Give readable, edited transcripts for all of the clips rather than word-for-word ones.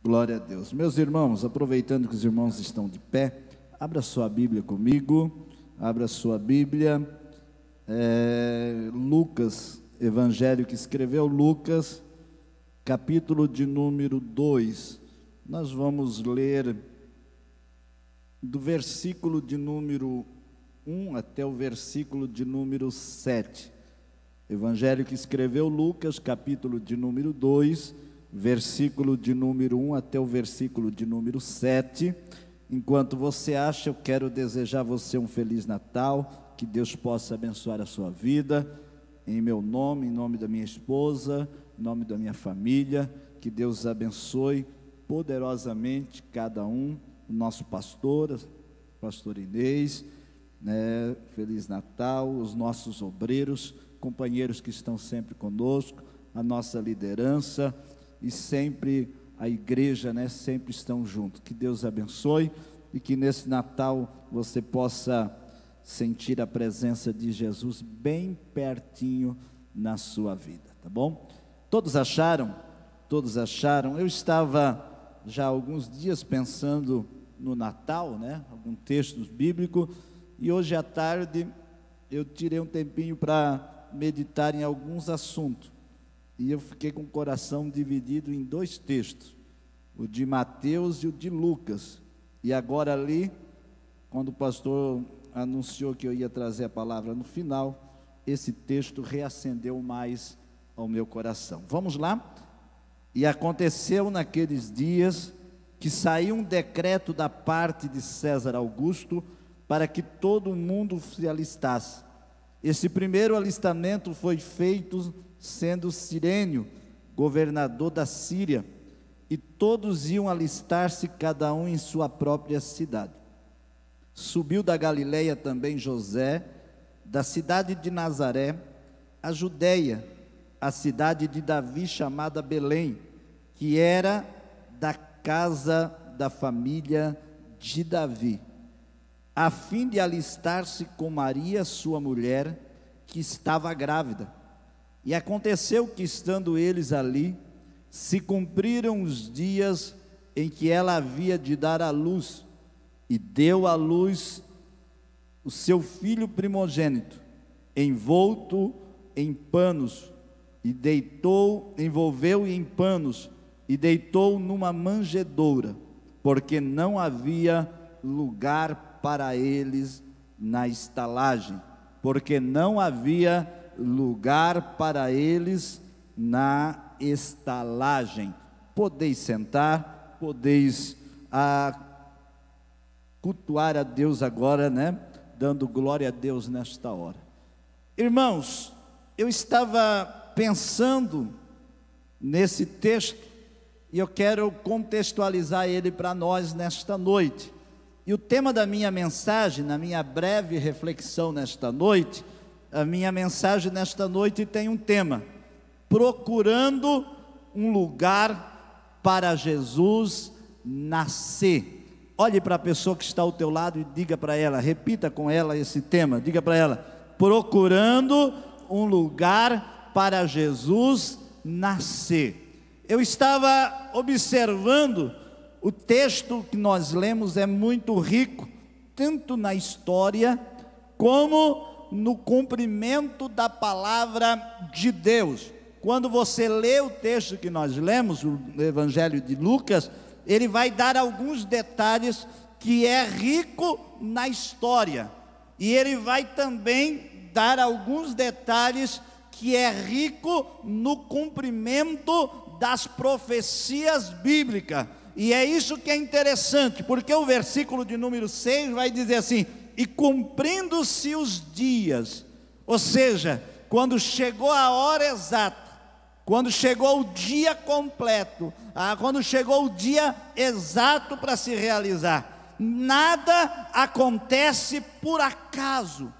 Glória a Deus. Meus irmãos, aproveitando que os irmãos estão de pé, abra sua Bíblia comigo, abra sua Bíblia, Lucas, Evangelho que escreveu Lucas, capítulo de número 2, nós vamos ler do versículo de número 1 até o versículo de número 7, Evangelho que escreveu Lucas, capítulo de número 2, versículo de número 1 até o versículo de número 7. Enquanto você acha, eu quero desejar a você um Feliz Natal, que Deus possa abençoar a sua vida, em meu nome, em nome da minha esposa, em nome da minha família, que Deus abençoe poderosamente cada um, o nosso pastor Inês, Feliz Natal, os nossos obreiros, companheiros que estão sempre conosco, a nossa liderança, e sempre a igreja, sempre estão juntos. Que Deus abençoe e que nesse Natal você possa sentir a presença de Jesus bem pertinho na sua vida, tá bom? Todos acharam? Todos acharam? Eu estava já há alguns dias pensando no Natal, algum texto bíblico, e hoje à tarde eu tirei um tempinho para meditar em alguns assuntos. E eu fiquei com o coração dividido em dois textos, o de Mateus e o de Lucas. E agora ali, quando o pastor anunciou que eu ia trazer a palavra no final, esse texto reacendeu mais ao meu coração. Vamos lá? E aconteceu naqueles dias que saiu um decreto da parte de César Augusto para que todo mundo se alistasse. Esse primeiro alistamento foi feito sendo Cirênio governador da Síria, e todos iam alistar-se, cada um em sua própria cidade. Subiu da Galileia também José, da cidade de Nazaré, a Judeia, a cidade de Davi, chamada Belém, que era da casa da família de Davi, a fim de alistar-se com Maria, sua mulher, que estava grávida. E aconteceu que, estando eles ali, se cumpriram os dias em que ela havia de dar à luz, e deu à luz o seu filho primogênito, envolto em panos, envolveu-o em panos, e deitou numa manjedoura, porque não havia lugar para eles na estalagem, Podeis sentar, podeis cultuar a Deus agora, dando glória a Deus nesta hora. Irmãos, eu estava pensando nesse texto, e eu quero contextualizar ele para nós nesta noite. E o tema da minha mensagem, na minha breve reflexão nesta noite, a minha mensagem nesta noite tem um tema: procurando um lugar para Jesus nascer. Olhe para a pessoa que está ao teu lado e diga para ela, repita com ela esse tema, diga para ela: procurando um lugar para Jesus nascer. Eu estava observando, o texto que nós lemos é muito rico, tanto na história, como no cumprimento da palavra de Deus. Quando você lê o texto que nós lemos, o Evangelho de Lucas, ele vai dar alguns detalhes que é rico na história, e ele vai também dar alguns detalhes que é rico no cumprimento das profecias bíblicas. E é isso que é interessante, porque o versículo de número 6 vai dizer assim: e cumprindo-se os dias, ou seja, quando chegou a hora exata, quando chegou o dia completo, quando chegou o dia exato para se realizar, nada acontece por acaso,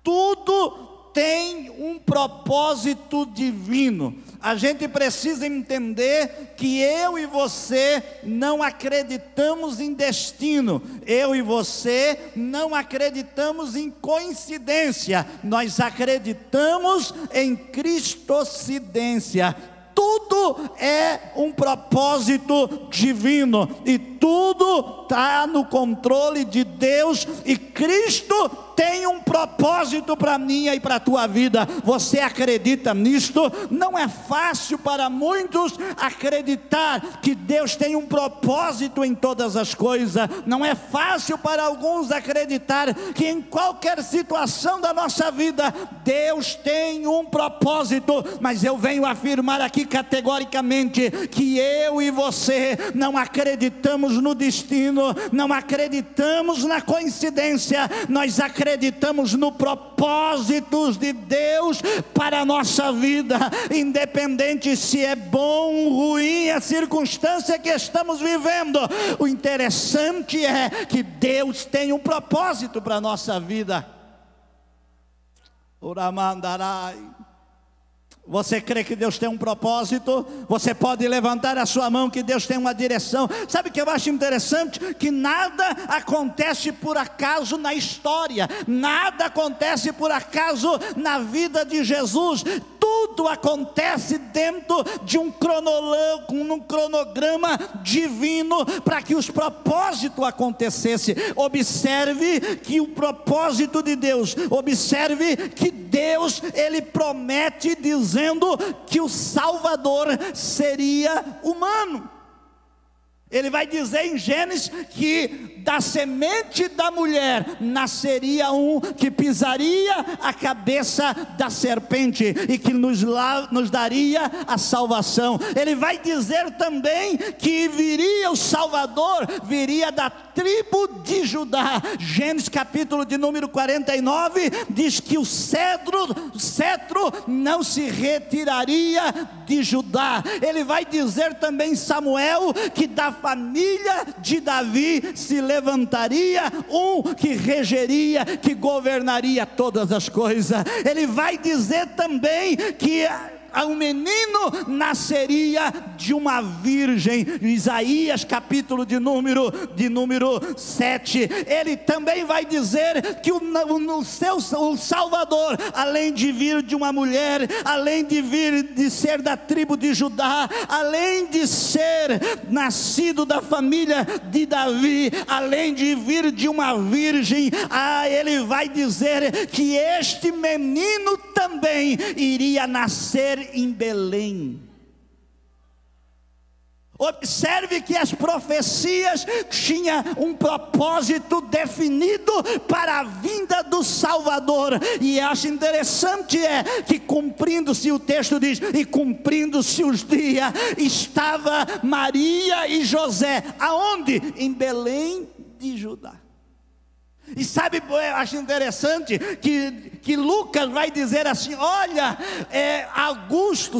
tudo tem um propósito divino. A gente precisa entender que eu e você não acreditamos em destino, eu e você não acreditamos em coincidência, nós acreditamos em cristocidência. Tudo tudo é um propósito divino, e tudo está no controle de Deus, e Cristo tem um propósito para a minha e para a tua vida. Você acredita nisto? Não é fácil para muitos acreditar que Deus tem um propósito em todas as coisas. Não é fácil para alguns acreditar que em qualquer situação da nossa vida Deus tem um propósito. Mas eu venho afirmar aqui categoricamente que eu e você não acreditamos no destino, não acreditamos na coincidência, nós acreditamos no propósito de Deus para a nossa vida, independente se é bom ou ruim a circunstância que estamos vivendo. O interessante é que Deus tem um propósito para a nossa vida. Uramandarai. Você crê que Deus tem um propósito? Você pode levantar a sua mão que Deus tem uma direção. Sabe o que eu acho interessante? Que nada acontece por acaso na história, nada acontece por acaso na vida de Jesus. Tudo acontece dentro de um cronograma divino para que os propósitos acontecessem. Observe que o propósito de Deus, observe que Deus, Ele promete dizendo que o Salvador seria humano. Ele vai dizer em Gênesis que da semente da mulher nasceria um que pisaria a cabeça da serpente e que nos daria a salvação. Ele vai dizer também que viria o Salvador, viria da tribo de Judá. Gênesis capítulo de número 49 diz que o cetro não se retiraria de Judá. Ele vai dizer também em Samuel que da família de Davi se levantaria um que regeria, que governaria todas as coisas. Ele vai dizer também que um menino nasceria de uma virgem. Isaías capítulo de número 7. Ele também vai dizer que o Salvador, além de vir de uma mulher, além de ser da tribo de Judá, além de ser nascido da família de Davi, além de vir de uma virgem, ele vai dizer que este menino também iria nascer em Belém. Observe que as profecias tinham um propósito definido para a vinda do Salvador. E acho interessante que cumprindo-se, o texto diz, e cumprindo-se os dias, estava Maria e José, aonde? Em Belém de Judá. E sabe, eu acho interessante que Lucas vai dizer assim: olha,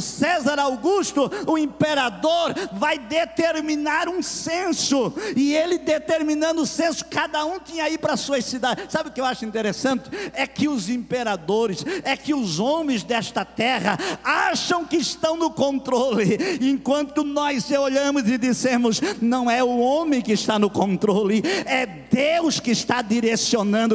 César Augusto, o imperador, vai determinar um censo, e ele determinando o censo, cada um tinha ido para a sua cidade. Sabe o que eu acho interessante? É que os imperadores, que os homens desta terra acham que estão no controle, enquanto nós olhamos e dissemos: não é o homem que está no controle, é Deus que está direcionando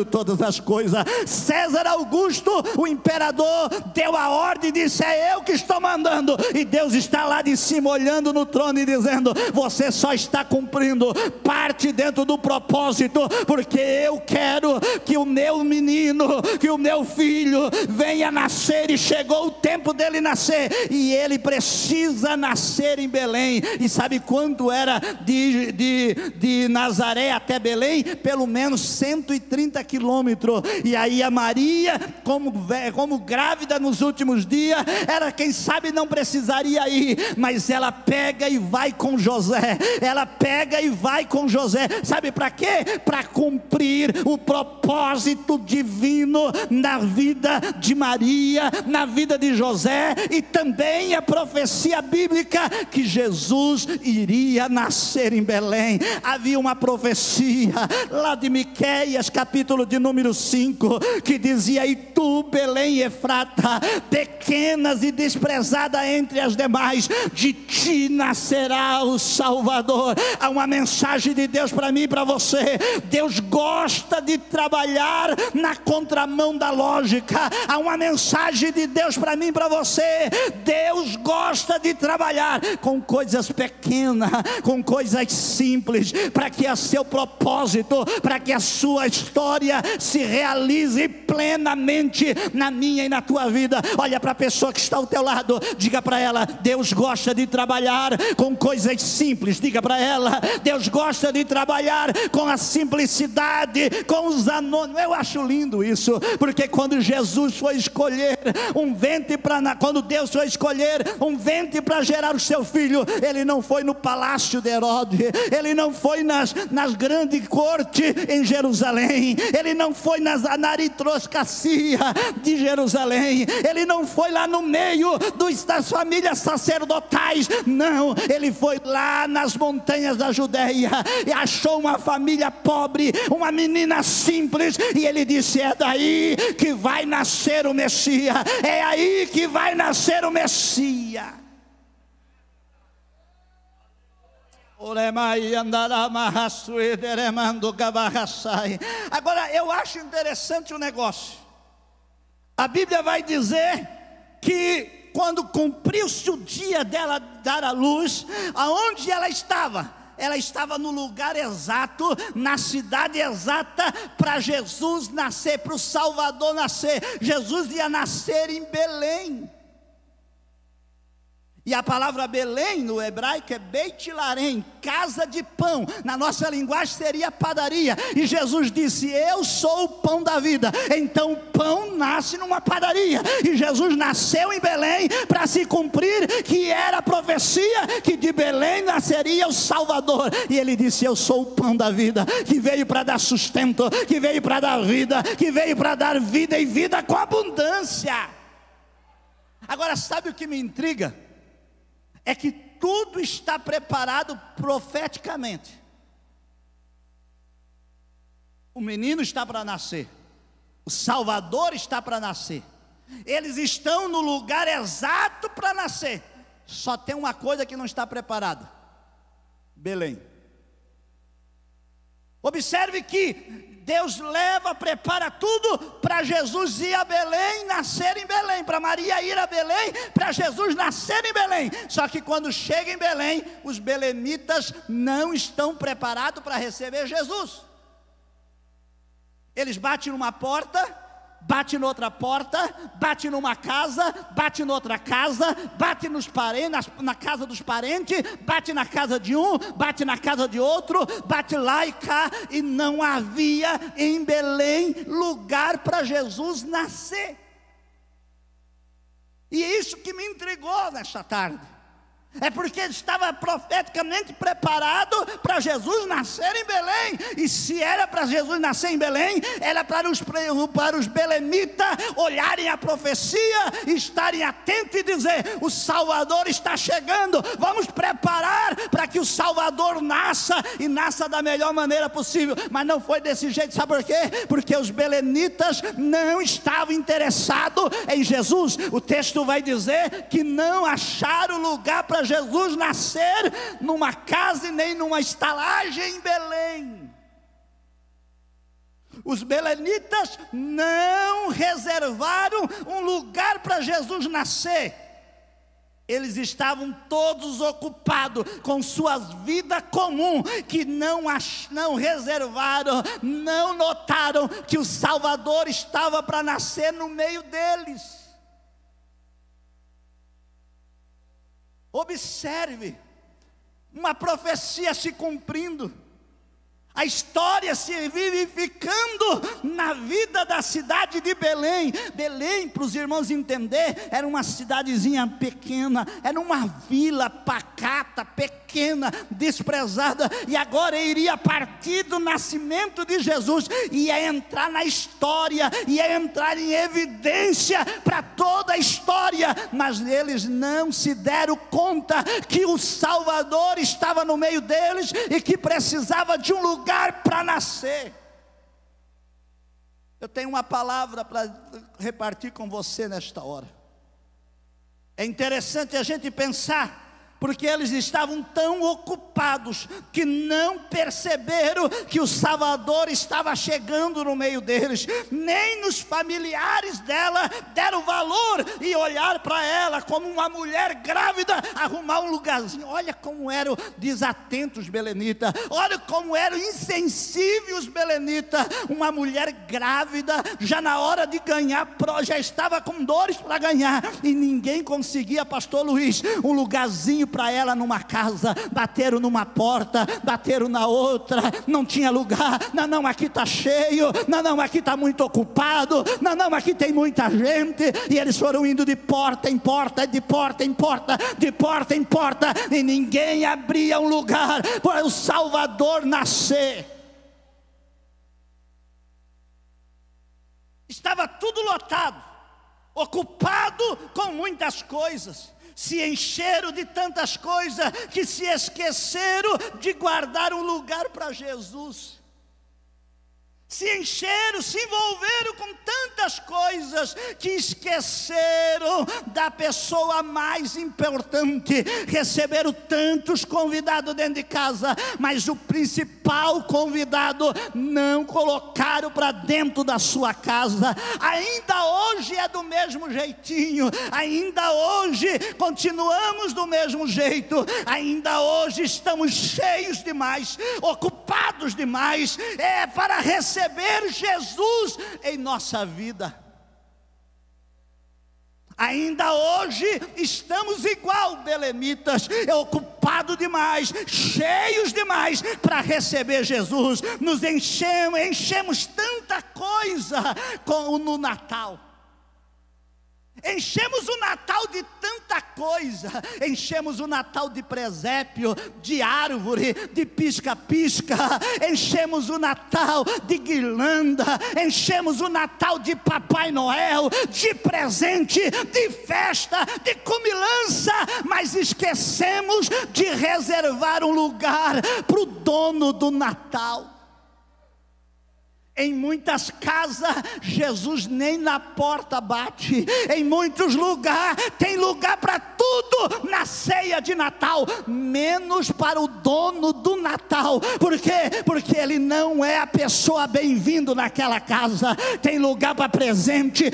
todas as coisas. César Augusto, o imperador, deu a ordem e disse: é eu que estou mandando. E Deus está lá de cima olhando no trono e dizendo: você só está cumprindo parte dentro do propósito, porque eu quero que o meu menino, que o meu filho venha nascer, e chegou o tempo dele nascer, e ele precisa nascer em Belém. E sabe quanto era de Nazaré até Belém? Pelo menos 130 quilômetros. E aí a Maria, como grávida nos últimos dias, ela quem sabe não precisaria ir, mas ela pega e vai com José. Ela pega e vai com José. Sabe para quê? Para cumprir o propósito divino na vida de Maria, na vida de José, e também a profecia bíblica que Jesus iria nascer em Belém. Havia uma profecia lá de Miqueias Oséias capítulo de número 5, que dizia: e tu, Belém Efrata, pequenas e desprezada entre as demais, de ti nascerá o Salvador. Há uma mensagem de Deus para mim e para você. Deus gosta de trabalhar na contramão da lógica. Há uma mensagem de Deus para mim e para você. Deus gosta de trabalhar com coisas pequenas, com coisas simples, para que o seu propósito, para que a sua história se realize plenamente na minha e na tua vida. Olha para a pessoa que está ao teu lado, diga para ela: Deus gosta de trabalhar com coisas simples. Diga para ela: Deus gosta de trabalhar com a simplicidade, com os anônimos. Eu acho lindo isso, porque quando Jesus foi escolher um ventre quando Deus foi escolher um ventre para gerar o seu filho, ele não foi no palácio de Herodes, ele não foi nas grandes cortes em Jerusalém, ele não foi na aristocracia de Jerusalém, ele não foi lá no meio das famílias sacerdotais, não, ele foi lá nas montanhas da Judeia e achou uma família pobre, uma menina simples, e ele disse: é daí que vai nascer o Messias, é aí que vai nascer o Messias. Agora eu acho interessante o negócio. A Bíblia vai dizer que quando cumpriu-se o dia dela dar à luz, aonde ela estava? Ela estava no lugar exato, na cidade exata, para Jesus nascer, para o Salvador nascer. Jesus ia nascer em Belém. E a palavra Belém no hebraico é Beit Larém, casa de pão. Na nossa linguagem seria padaria. E Jesus disse: eu sou o pão da vida. Então o pão nasce numa padaria. E Jesus nasceu em Belém para se cumprir que era a profecia que de Belém nasceria o Salvador. E ele disse: eu sou o pão da vida, que veio para dar sustento, que veio para dar vida, que veio para dar vida e vida com abundância. Agora, sabe o que me intriga? É que tudo está preparado profeticamente. O menino está para nascer, o Salvador está para nascer, eles estão no lugar exato para nascer. Só tem uma coisa que não está preparada: Belém. Observe que Deus prepara tudo para Jesus ir a Belém, nascer em Belém, para Maria ir a Belém, para Jesus nascer em Belém. Só que quando chega em Belém, os belemitas não estão preparados para receber Jesus. Eles batem numa porta, bate noutra porta, bate numa casa, bate noutra casa, bate nos parentes, na casa dos parentes, bate na casa de um, bate na casa de outro, bate lá e cá, e não havia em Belém lugar para Jesus nascer. E é isso que me intrigou nesta tarde. É porque ele estava profeticamente preparado para Jesus nascer em Belém. E se era para Jesus nascer em Belém, era para os belemitas olharem a profecia, estarem atentos e dizer: o Salvador está chegando, vamos preparar para que o Salvador nasça, e nasça da melhor maneira possível. Mas não foi desse jeito, sabe por quê? Porque os belemitas não estavam interessados em Jesus. O texto vai dizer que não acharam lugar para Jesus nascer numa casa e nem numa estalagem em Belém. Os belemitas não reservaram um lugar para Jesus nascer. Eles estavam todos ocupados com suas vidas comuns, que não reservaram, não notaram que o Salvador estava para nascer no meio deles. Observe, uma profecia se cumprindo, a história se vivificando na vida da cidade de Belém. Belém, para os irmãos entender, era uma cidadezinha pequena, era uma vila pacata, pequena, desprezada, e agora iria partir do nascimento de Jesus, ia entrar na história, ia entrar em evidência para toda a história. Mas eles não se deram conta que o Salvador estava no meio deles e que precisava de um lugar para nascer. Eu tenho uma palavra para repartir com você nesta hora. É interessante a gente pensar, porque eles estavam tão ocupados que não perceberam que o Salvador estava chegando no meio deles. Nem nos familiares dela deram valor e olhar para ela como uma mulher grávida, arrumar um lugarzinho. Olha como eram desatentos os belenitas, olha como eram insensíveis os belenitas. Uma mulher grávida, já na hora de ganhar, já estava com dores para ganhar, e ninguém conseguia, pastor Luiz, um lugarzinho para ela numa casa. Bateram numa porta, bateram na outra, não tinha lugar. Não, aqui está cheio. Não, aqui está muito ocupado. Não, aqui tem muita gente. E eles foram indo de porta em porta, de porta em porta, de porta em porta, e ninguém abria um lugar para o Salvador nascer. Estava tudo lotado, ocupado com muitas coisas. Se encheram de tantas coisas que se esqueceram de guardar um lugar para Jesus. Se encheram, se envolveram com tantas coisas que esqueceram da pessoa mais importante. Receberam tantos convidados dentro de casa, mas o principal convidado não colocaram para dentro da sua casa. Ainda hoje é do mesmo jeitinho, ainda hoje continuamos do mesmo jeito, ainda hoje estamos cheios demais, ocupados demais, para receber Jesus em nossa vida. Ainda hoje estamos igual belenitas, ocupados demais, cheios demais para receber Jesus. Nos enchemos tanta coisa no Natal. Enchemos o Natal de tanta coisa. Enchemos o Natal de presépio, de árvore, de pisca-pisca. Enchemos o Natal de guirlanda. Enchemos o Natal de Papai Noel, de presente, de festa, de comilança. Mas esquecemos de reservar um lugar para o dono do Natal. Em muitas casas, Jesus nem na porta bate. Em muitos lugares, tem lugar para tudo na ceia de Natal, menos para o dono do Natal. Por quê? Porque ele não é a pessoa bem-vindo naquela casa. Tem lugar para presente,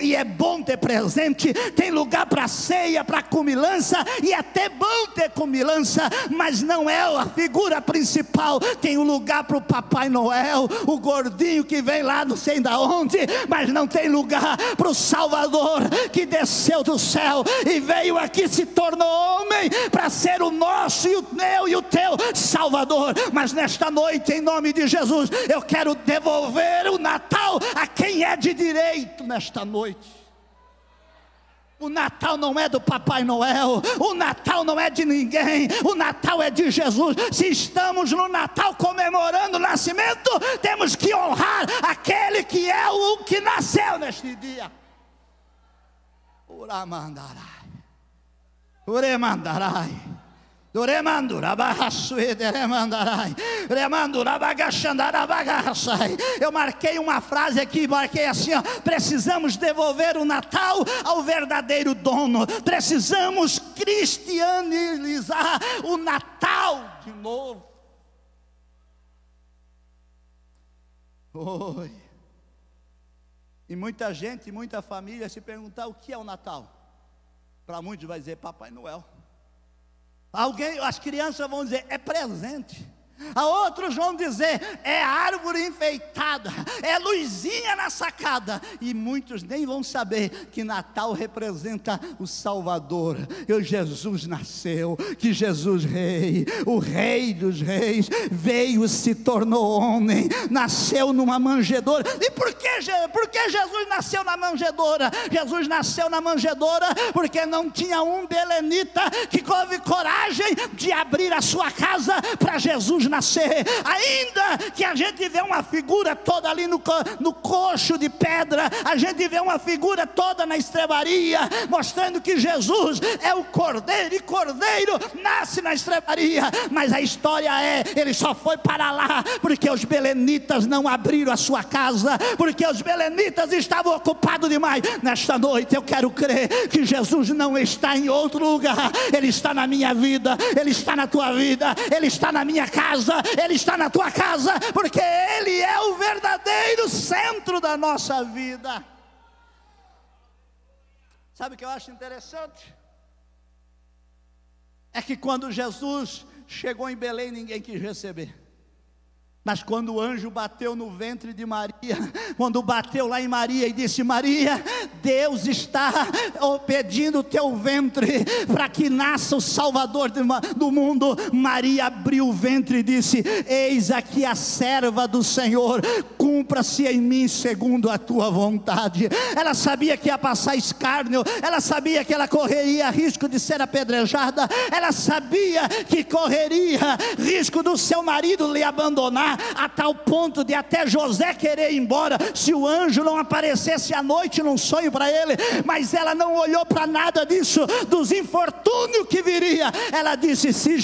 e é bom ter presente. Tem lugar para ceia, para comilança, e é até bom ter comilança, mas não é a figura principal. Tem um lugar para o Papai Noel, o gordinho que vem lá não sei da onde, mas não tem lugar para o Salvador que desceu do céu e veio aqui, se tornou homem para ser o nosso e o meu e o teu Salvador. Mas nesta noite, em nome de Jesus, eu quero devolver o Natal a quem é de direito nesta noite. O Natal não é do Papai Noel, o Natal não é de ninguém, o Natal é de Jesus. Se estamos no Natal comemorando o nascimento, temos que honrar aquele que é o que nasceu neste dia. Uramandarai, uremandarai, eu marquei uma frase aqui, marquei assim, ó: precisamos devolver o Natal ao verdadeiro dono. Precisamos cristianizar o Natal de novo. Oi. E muita gente, muita família se perguntar o que é o Natal. Para muitos vai dizer Papai Noel. As crianças vão dizer é presente. A outros vão dizer é árvore enfeitada, é luzinha na sacada. E muitos nem vão saber que Natal representa o Salvador, que Jesus nasceu, que Jesus Rei, o Rei dos Reis, veio, se tornou homem, nasceu numa manjedoura. E por que Jesus nasceu na manjedoura? Jesus nasceu na manjedoura porque não tinha um belenita que teve coragem de abrir a sua casa para Jesus nascer, ainda que a gente vê uma figura toda ali no coxo de pedra, a gente vê uma figura toda na estrebaria, mostrando que Jesus é o Cordeiro, e Cordeiro nasce na estrebaria, mas a história é, ele só foi para lá porque os belenitas não abriram a sua casa, porque os belenitas estavam ocupados demais. Nesta noite eu quero crer que Jesus não está em outro lugar, ele está na minha vida, ele está na tua vida, ele está na minha casa, ele está na tua casa, porque ele é o verdadeiro centro da nossa vida. Sabe o que eu acho interessante? É que quando Jesus chegou em Belém, ninguém quis receber. Mas quando o anjo bateu no ventre de Maria, quando bateu lá em Maria e disse: Maria, Deus está pedindo o teu ventre para que nasça o Salvador do mundo. Maria abriu o ventre e disse: eis aqui a serva do Senhor, cumpra-se em mim segundo a tua vontade. Ela sabia que ia passar escárnio, ela sabia que ela correria risco de ser apedrejada, ela sabia que correria risco do seu marido lhe abandonar, a tal ponto de até José querer ir embora, se o anjo não aparecesse à noite num sonho para ele. Mas ela não olhou para nada disso, dos infortúnios que viria. Ela disse: se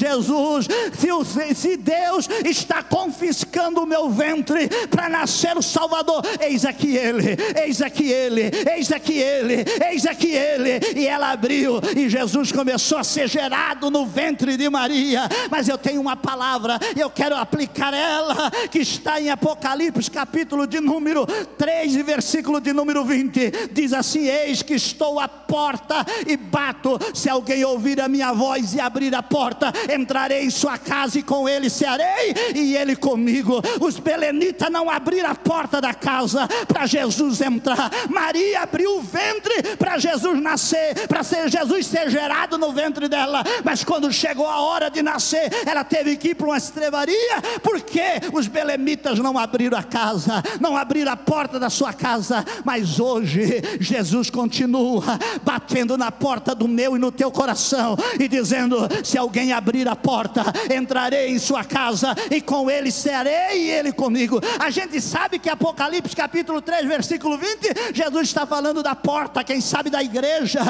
Deus está confiscando o meu ventre para nascer o Salvador, eis aqui ele, eis aqui ele, eis aqui ele, eis aqui ele. E ela abriu, e Jesus começou a ser gerado no ventre de Maria. Mas eu tenho uma palavra, e eu quero aplicar ela, que está em Apocalipse, capítulo de número 3 e versículo de número 20, diz assim: eis que estou à porta e bato, se alguém ouvir a minha voz e abrir a porta, entrarei em sua casa e com ele cearei e ele comigo. Os belenitas não abriram a porta da casa para Jesus entrar. Maria abriu o ventre para Jesus nascer, para Jesus ser gerado no ventre dela. Mas quando chegou a hora de nascer, ela teve que ir para uma estrebaria, porque os belemitas não abriram a casa, não abriram a porta da sua casa. Mas hoje Jesus continua batendo na porta do meu e no teu coração e dizendo: se alguém abrir a porta, entrarei em sua casa e com ele serei e ele comigo. A gente sabe que Apocalipse capítulo 3 versículo 20, Jesus está falando da porta, quem sabe da igreja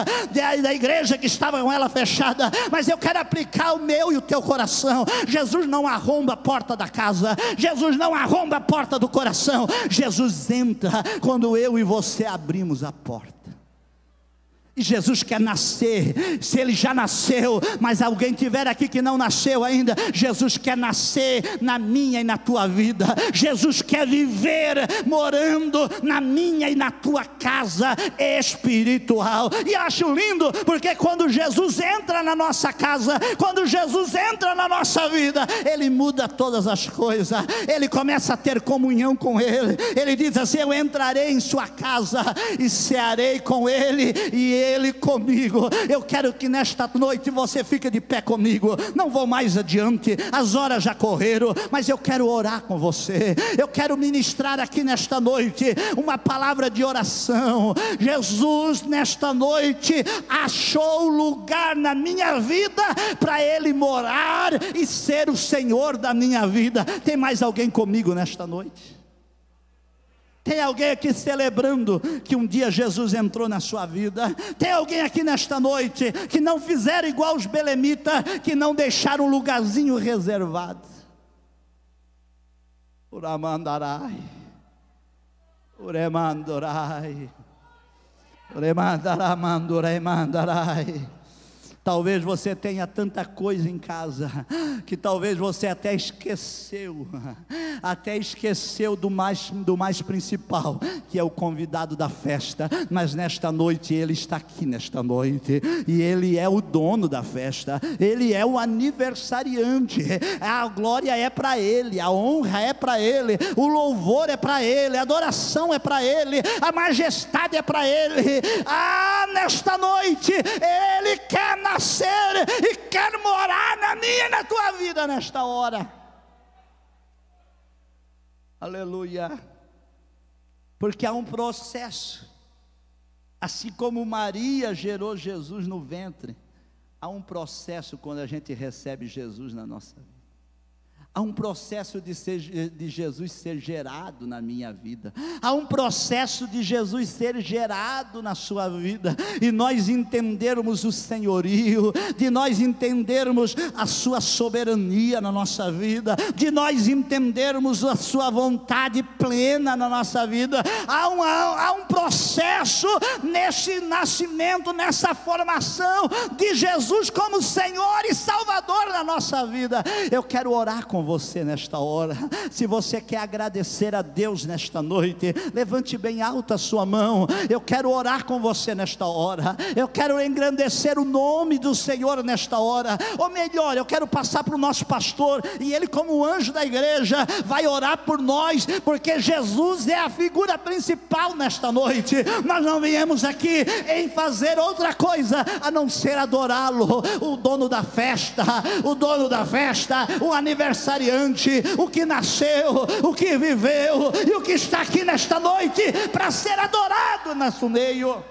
que estava com ela fechada. Mas eu quero aplicar o meu e o teu coração. Jesus não arromba a porta da casa, Jesus não arromba a porta do coração. Jesus entra quando eu e você abrimos a porta. E Jesus quer nascer. Se ele já nasceu, mas alguém tiver aqui que não nasceu ainda, Jesus quer nascer na minha e na tua vida. Jesus quer viver morando na minha e na tua casa espiritual. E acho lindo, porque quando Jesus entra na nossa casa, quando Jesus entra na nossa vida, ele muda todas as coisas. Ele começa a ter comunhão com ele. Ele diz assim: eu entrarei em sua casa e cearei com ele e ele comigo. Eu quero que nesta noite você fique de pé comigo. Não vou mais adiante, as horas já correram, mas eu quero orar com você. Eu quero ministrar aqui nesta noite uma palavra de oração. Jesus nesta noite achou lugar na minha vida para ele morar e ser o Senhor da minha vida. Tem mais alguém comigo nesta noite? Tem alguém aqui celebrando que um dia Jesus entrou na sua vida? Tem alguém aqui nesta noite que não fizeram igual os belemitas, que não deixaram um lugarzinho reservado? Uramandarai, uremandorai, uremandarai. Talvez você tenha tanta coisa em casa, que talvez você até esqueceu do mais principal, que é o convidado da festa. Mas nesta noite, ele está aqui nesta noite, e ele é o dono da festa, ele é o aniversariante. A glória é para ele, a honra é para ele, o louvor é para ele, a adoração é para ele, a majestade é para ele. Nesta noite, ele quer nascer e quer morar na minha e na tua vida nesta hora. Aleluia. Porque há um processo. Assim como Maria gerou Jesus no ventre, há um processo quando a gente recebe Jesus na nossa vida. Há um processo de Jesus ser gerado na minha vida. Há um processo de Jesus ser gerado na sua vida. E nós entendermos o senhorio, de nós entendermos a sua soberania na nossa vida, de nós entendermos a sua vontade plena na nossa vida. Há um processo nesse nascimento, nessa formação de Jesus como Senhor e Salvador na nossa vida. Eu quero orar com você nesta hora. Se você quer agradecer a Deus nesta noite, levante bem alta a sua mão. Eu quero orar com você nesta hora. Eu quero engrandecer o nome do Senhor nesta hora. Ou melhor, eu quero passar para o nosso pastor, e ele, como anjo da igreja, vai orar por nós, porque Jesus é a figura principal nesta noite. Nós não viemos aqui em fazer outra coisa a não ser adorá-lo, o dono da festa, o aniversariante, o que nasceu, o que viveu e o que está aqui nesta noite para ser adorado no nosso meio.